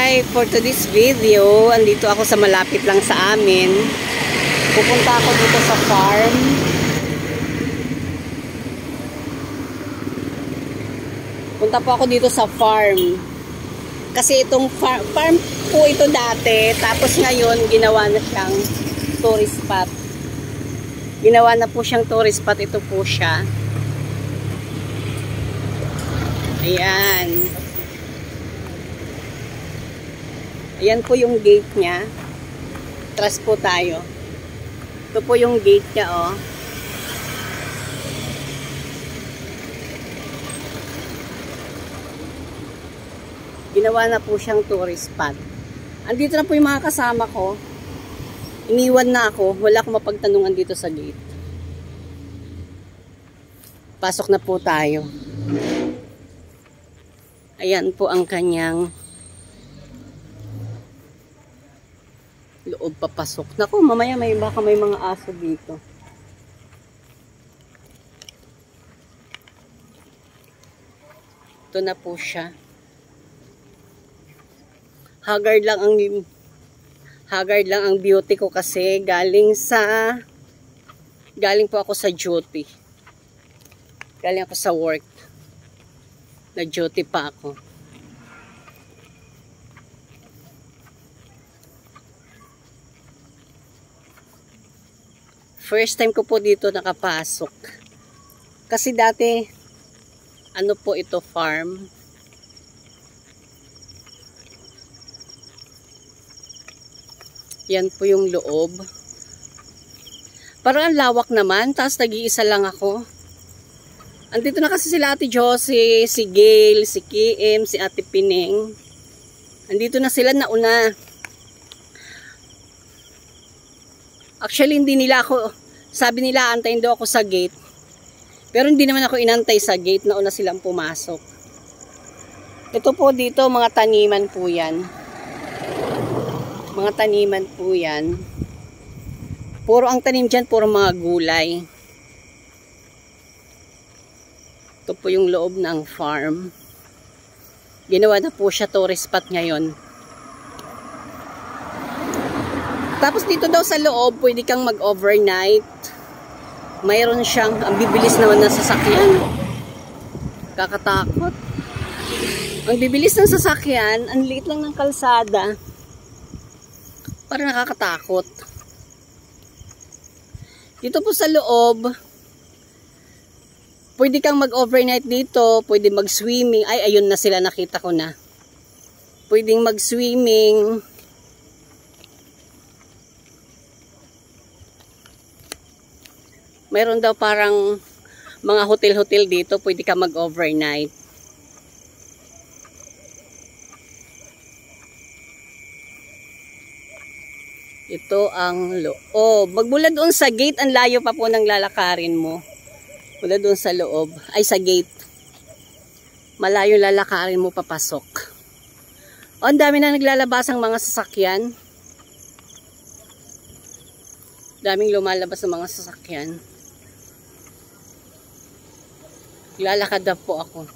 Hi! For today's video, andito ako sa malapit lang sa amin. Pupunta ako dito sa farm. Punta po ako dito sa farm. Kasi itong farm po ito dati. Tapos ngayon, ginawa na siyang tourist spot. Ginawa na po siyang tourist spot. Ito po siya. Ayan. Ayan po yung gate niya. Atras po tayo. Ito po yung gate niya, oh. Ginawa na po siyang tourist spot. Andito na po yung mga kasama ko. Iniwan na ako. Wala akong mapagtanungan dito sa gate. Pasok na po tayo. Ayan po ang kanyang loob papasok. Naku, mamaya baka may mga aso dito. Ito na po siya. Haggard lang ang beauty ko kasi galing po ako sa duty. Galing ako sa work. Na duty pa ako. First time ko po dito nakapasok. Kasi dati, ano po ito, farm. Yan po yung loob. Parang ang lawak naman, tapos nag-iisa lang ako. Andito na kasi sila Ate Josie, si Gail, si Kim, si Ate Pining. Andito na sila nauna. Actually, hindi nila ako, sabi nila antayin daw ako sa gate. Pero hindi naman ako inantay sa gate, nauna silang pumasok. Ito po dito, mga taniman po yan. Mga taniman po yan. Puro ang tanim dyan, puro mga gulay. Ito po yung loob ng farm. Ginawa na po siya tourist spot ngayon. Tapos dito daw sa loob, pwede kang mag-overnight. Mayroon siyang, ang bibilis naman ng sasakyan. Kakatakot. Ang bibilis ng sasakyan, ang liit lang ng kalsada. Parang nakakatakot. Dito po sa loob, pwede kang mag-overnight dito, pwede mag-swimming. Ay, ayun na sila, nakita ko na. Pwedeng mag-swimming. Mayroon daw parang mga hotel-hotel dito, pwede ka mag-overnight. Ito ang loob. Magmula doon sa gate, ang layo pa po ng lalakarin mo. Mula doon sa loob, ay sa gate. Malayo lalakarin mo papasok. O, ang dami na naglalabas ang mga sasakyan. Daming lumalabas ng mga sasakyan. Lalakad na po ako.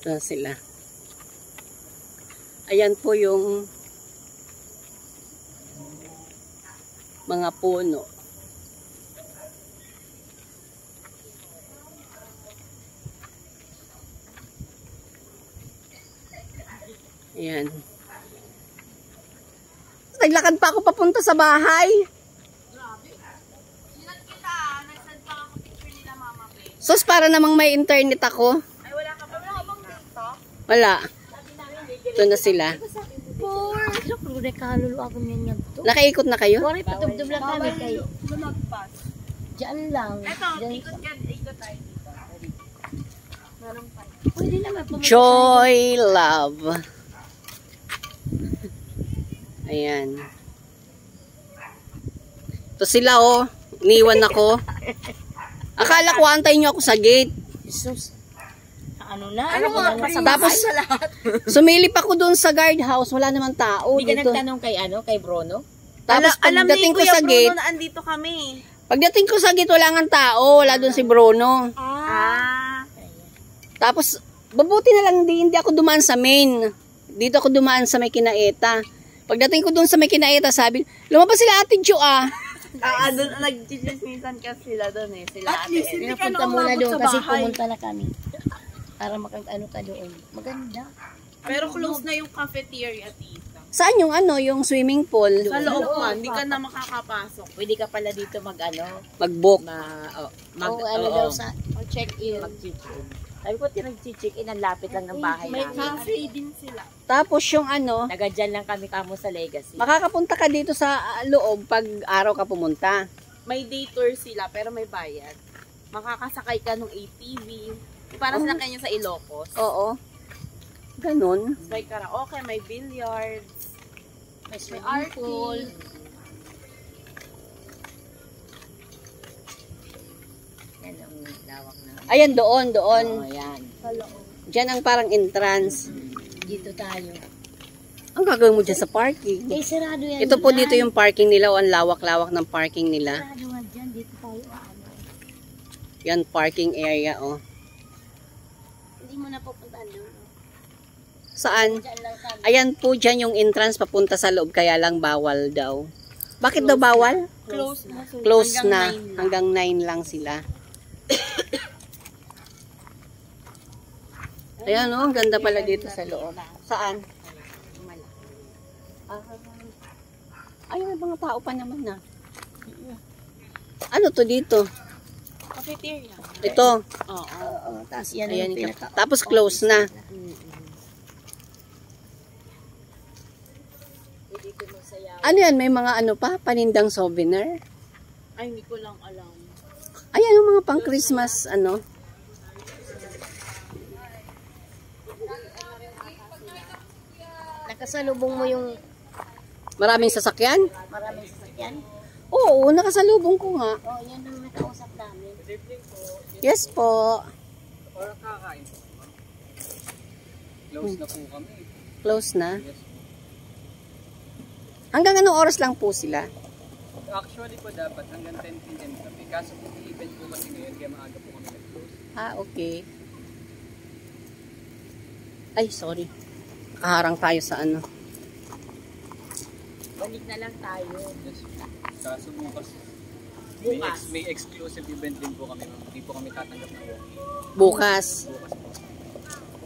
Ito na sila. Ayan po yung mga puno. Ayan. Naglakad pa ako papunta sa bahay. Grabe. Sinat kita. Nagsend pa ako picture nila mama. Sos, para namang may internet ako. Ay, wala ka ba? Wala ka bang dito? Wala. Ito na sila. Nakaikot na kayo? Puri patubdub lang kami kayo. Lumagpas. Diyan lang. Ito, ikot yan. Ikot tayo dito. Meron pa. Pwede naman pumunta. Joy Love. Ayan. Ito sila, oh. Iniwan ako. Akala ko antayin nyo ako sa gate. Jesus. Ano na? Ano nga, Tapos, sumilip ako doon sa guardhouse, wala namang tao. Hindi ka dito. nagtanong kay kay Bruno? Tapos alam ni pagdating ko Kuya sa Bruno gate, na andito kami. pagdating ko sa gate, wala nga tao. Wala doon si Bruno. Tapos, mabuti na lang hindi ako dumaan sa main. Dito ako dumaan sa may Kinaeta. Pagdating ko doon sa may Kinaeta, sabi, lumabas sila Ate Jo ah. Doon, nag-chismisan kasi sila doon eh. Sila At least, hindi ka muna doon kasi pumunta na kami. Para makag-ano ka doon. Maganda. Pero close na yung cafeteria, tita. Saan yung yung swimming pool? Sa loob pa, hindi ka na makakapasok. Pwede ka pala dito Mag-book. Ano daw sa... Check-in. mag-check-in. Sabi ko, tinag-check-in, ang lapit lang ng bahay May namin. cafe din sila. Tapos yung Nagadyan lang kami kamo sa Legacy. makakapunta ka dito sa loob pag araw ka pumunta. May day tour sila, pero may bayad. Makakasakay ka ng ATV. Para sa kanya sa Ilocos. Oo. Ganun. May karaoke, may billiards. May May pool. Yan ang lawak na. Ayan, doon. Oh, yan. Diyan ang parang entrance. Dito tayo. Ang gagawin mo dyan sa parking? Eh, sarado yan. Ito po dito yung parking nila o ang lawak-lawak ng parking nila. Sarado nga dyan. Dito tayo. Ano. Yan parking area oh. Hindi mo na pupuntaan doon. Saan? Diyan lang kami. Ayan po dyan yung entrance papunta sa loob kaya lang bawal daw. Bakit daw bawal? Close na. So Close na. 9 na. Hanggang 9 lang sila. Ayan oh, ang ganda pala dito sa loob. Saan? Ayun, may mga tao pa naman na. Ano to dito? Cafeteria. Ito. Oo. Oo, tapos yan Ayan, yung pinaka... tapos close na. Ano yan? May mga ano pa? Panindang souvenir? Ay, hindi ko lang alam. Ayan yung mga pang Christmas ano. Nakasalubong mo yung Maraming sasakyan? maraming sasakyan. Oo, nakasalubong ko nga. Oo, yan ang nakausap namin. Yes po. Or kakain po. Close na po kami. Close na. Yes. Hanggang anong oras lang po sila? Actually po dapat hanggang 10 p.m. kami. Kaso po event po kasi ngayon kaya maaga po kami nag-close. Ah, okay. Ay, sorry. Nakaharang tayo sa ano. Balik na lang tayo. Yes. Kaso bukas Bukas. may exclusive event din po kami. Hindi po kami tatanggap ng walk-in. Bukas. Bukas po.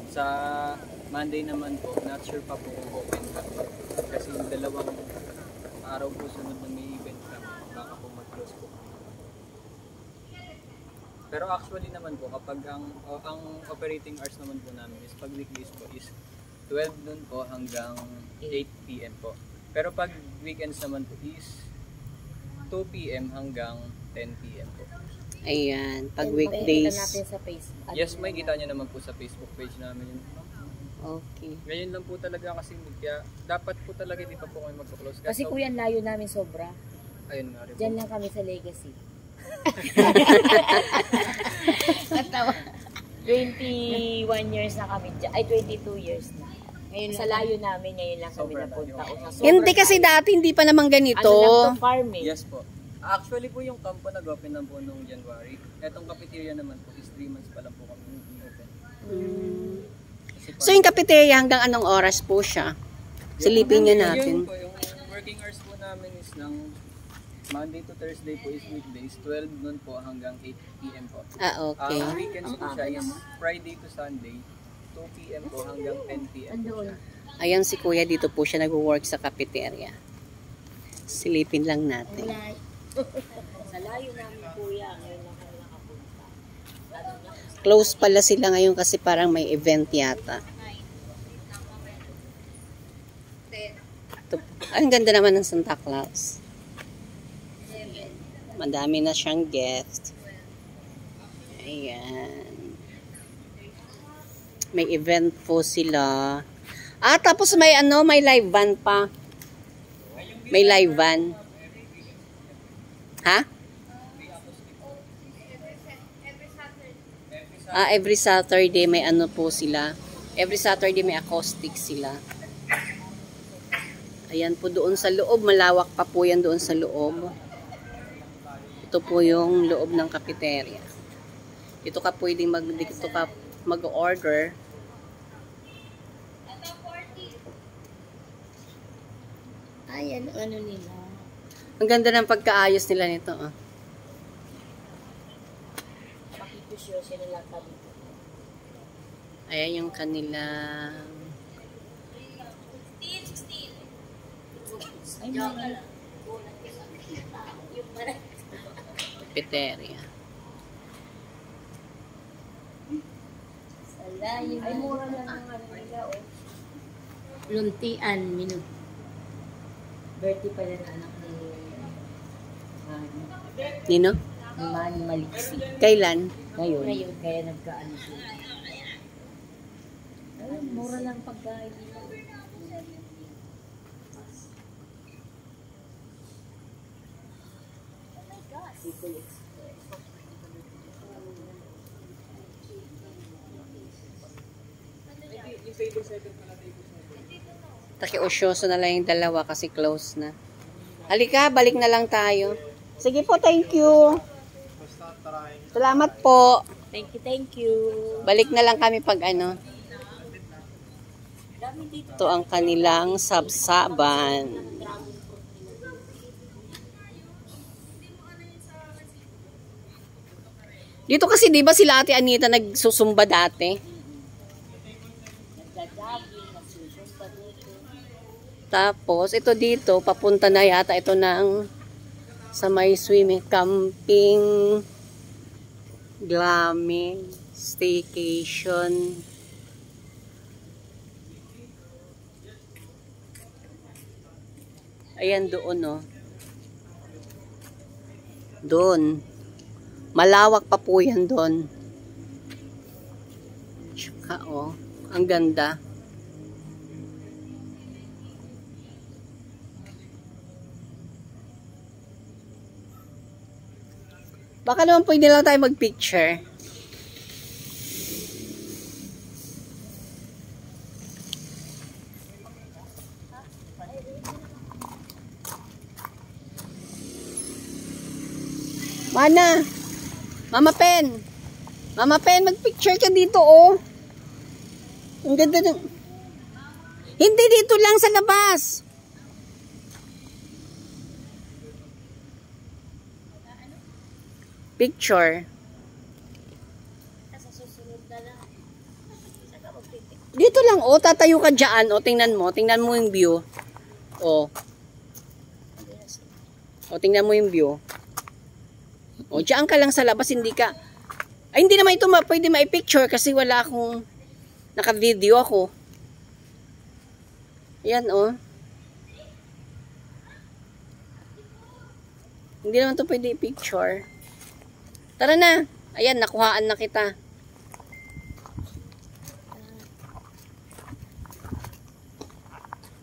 Sa Monday naman po, not sure pa po kung open kami. Kasi yung dalawang araw po sunod na may event kami. Baka po mag-close po kami. Pero actually naman po, kapag ang operating hours naman po namin is pag weekdays po is 12 noon po hanggang 8 p.m. po. Pero pag weekends naman po is 2 p.m. hanggang 10 p.m. po. Ayan, pag Makikita weekdays. natin sa Facebook. Yes, may kita nyo naman po sa Facebook page namin yun. Okay. Ngayon lang po talaga kasi kaya dapat po talaga hindi pa po kami magpo-close. Kasi kuya, layo namin sobra. Ayun nga rin po. Diyan lang kami sa Legacy. Katawa. 21 years na kami dyan. Ay, 22 years na. Ngayon Sa layo namin, ngayon lang kami Sobrang napunta. layo. O, sa sobrang Hindi kasi layo. dati hindi pa naman ganito. Ano lang to, farm eh. Yes po. Actually po yung campo nag-open lang po noong January. Etong cafeteria naman po is 3 months pa lang po kami open. Kasi So yung cafeteria hanggang anong oras po siya? Silipin niya Yun natin. po, yung working hours po namin is ng Monday to Thursday po is weekdays, 12 noon po hanggang 8 p.m. po. Ah, okay. Ang weekends po siya is Friday to Sunday, 2 p.m. po hanggang 10 p.m. po siya. Ayan si kuya, dito po siya nag-work sa cafeteria. Silipin lang natin. Wala. Sa layo namin, kuya, ngayon lang kami nakapunta. Close pala sila ngayon kasi parang may event yata. Ito, ang ganda naman ng Santa Claus. Madami na siyang guest. Ayan. May event po sila. Ah, tapos may ano, may live band pa. May live band. Ha? Every Saturday may ano po sila. Every Saturday may acoustic sila. Ayan po doon sa loob. Malawak pa po yan doon sa loob. Ito po yung loob ng cafeteria. Dito ka pwedeng mag-order. Ayan, ano nila. Ang ganda ng pagkaayos nila nito. Oh. Makikusyo sila lang kami. Ayan yung kanilang cafeteria. Ay, mura na ng ano nila, oh. Luntian, minug. Birthday pala na anak ni Nino? Manny Maliksi. Kailan? Ngayon, kaya nagkaano sila. Ay, mura lang pagkain nila. Takiusyoso na lang yung dalawa kasi close na. Halika, balik na lang tayo. Sige po, thank you. Salamat po. Thank you. Balik na lang kami pag ano. Ito ang kanilang sabsaban. Dito kasi 'di ba sila Ate Anita nagsusumba dati? Tapos ito dito papunta na yata ito ng sa may swimming camping glamming staycation. Ayan doon, no. Doon. Malawak pa po yan doon. Tsaka, oh. Ang ganda. Baka naman pwede lang tayo mag-picture. Mana? Mama Pen. Mama Pen, mag-picture ka dito, oh. Ang ganda ng... Hindi, dito lang sa labas. Picture. Dito lang, oh. Tatayo ka dyan, oh. Tingnan mo. Tingnan mo yung view. Oh. Oh, tingnan mo yung view. O, diyan ka lang sa labas, hindi ka... Ay, hindi naman ito pwede ma-picture kasi wala akong... Naka-video ako. Yan, o. Hindi naman ito pwede i-picture. Tara na. Ayan, nakuhaan na kita.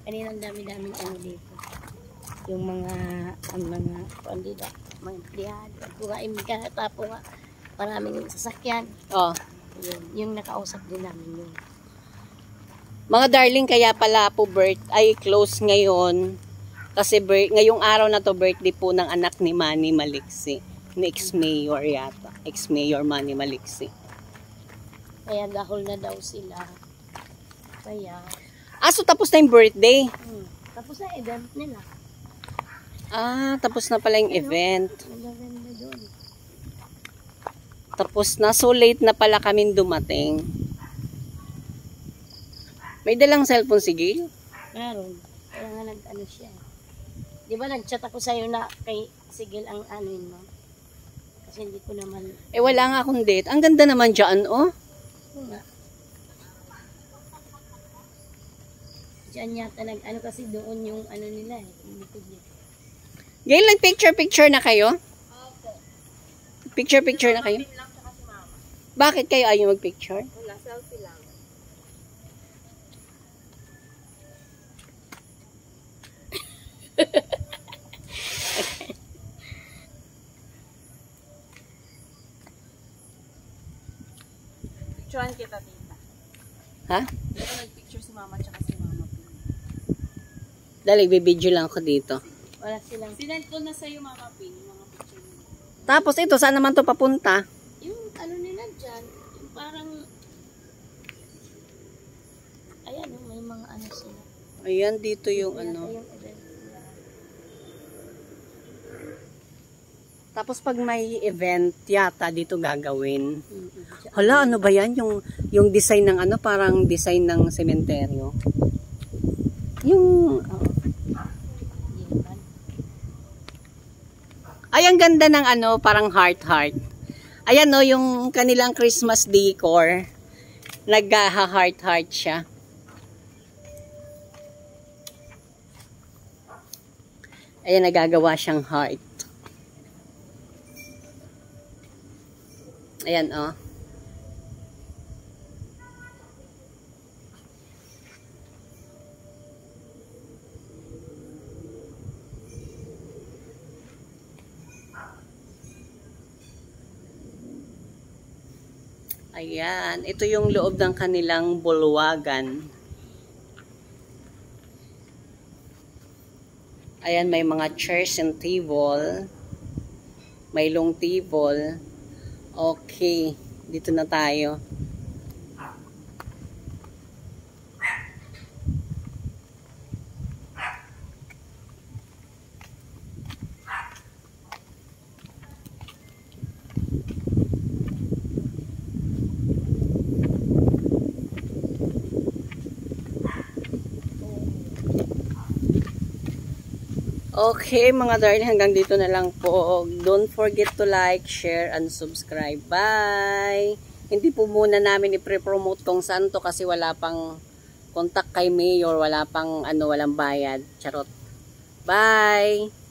Kanina ang dami-daming ano dito. Yung mga kandida, mga empleyado. Kuhain ka, tapo nga. Maraming sasakyan. Oh. Yung nakausap din namin yun. Mga darling, kaya pala po ay close ngayon. Kasi ngayong araw na to birthday po ng anak ni Manny Maliksi. Ni ex-mayor yata. Ex-mayor Manny Maliksi. Kaya dahol na daw sila. Kaya... So tapos na yung birthday? Tapos na event nila. Tapos na pala yung event. Magaganda doon. Tapos na, so late na pala kaming dumating. May dalang cellphone, sige? Meron. Kaya nga nag-ano siya. Di ba nag-chat ako sa'yo na kay Sigil ang anuin mo? Kasi hindi ko naman... Wala nga akong date. Ang ganda naman dyan, oh. Nga. Diyan yata nag-ano kasi doon yung ano nila eh. Ngayon lang picture-picture na kayo? Opo. Picture-picture na kayo? Bakit kayo ayaw mag-picture? Wala, selfie lang. Picturean kita, tita. Ha? Dito nag-picture si mama tsaka si mama. Dali, bibidyo lang ako dito. Wala silang, Sinend ko na sa'yo, mama Pin, yung mga picture mo. Tapos ito, saan naman to papunta? yung ano nila dyan, yung parang, ayan, may mga ano sila. Ayan, dito yung Yata ano. yung event nila. Tapos pag may event, yata dito gagawin. Hala, ano ba yan? Yung design ng ano, parang design ng sementeryo. Yung, Yun. ay, ang ganda ng ano, parang heart-heart. Ayan no, yung kanilang Christmas decor. Nagha-heart-heart siya. Ayan, nagagawa siyang heart. Ayan, oh. Ayan, ito yung loob ng kanilang bulwagan. Ayan, may mga chairs and table. May long table. Okay, dito na tayo. Okay, mga darling, hanggang dito na lang po. Don't forget to like, share, and subscribe. Bye! Hindi po muna namin i-promote kung saan to kasi wala pang contact kay Mayor, wala pang ano, walang bayad. Charot. Bye!